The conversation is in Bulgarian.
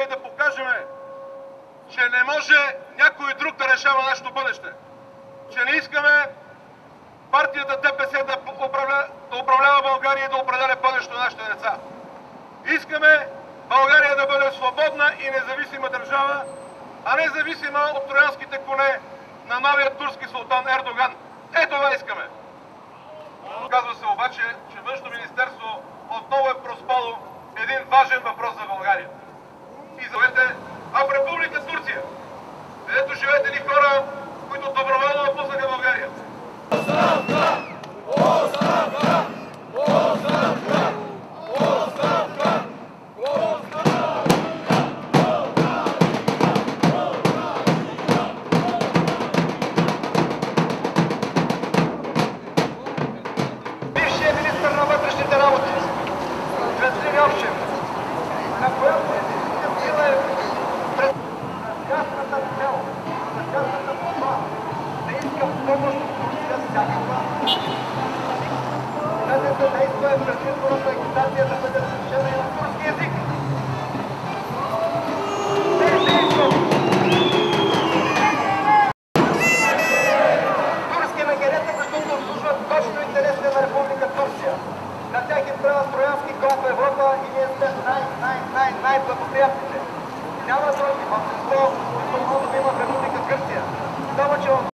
И да покажем, че не може някой друг да решава нашето бъдеще. Че не искаме партията ДПС да управлява България и да определя бъдещето на нашите деца. Искаме България да бъде свободна и независима държава, а не зависима от троянските коне на новия турски султан Ердоган. Ето това искаме. Казва се обаче, че Външно министерство отново е проспало един важен въпрос за България. И завете, а в Република Турция, където живеят едни хора, които доброволно напуснаха България. Оставка! Оставка! Оставка! Оставка! Бившият министър на вътрешните работи, Цветлин Йовчев, на която сила е пред ясната цел, на ясната молба, да иска помощ от Турция всякаква. Тази съдейства е предизборната агитация да бъде разрешена и на турски език. Турски мегерета, защото обслужват точно интересите на Република Турция. На тях им трябва троянски кон в Европа и ние сме най-благоприятните. Няма други, малцинство, което може да има в Република Гърция. Само че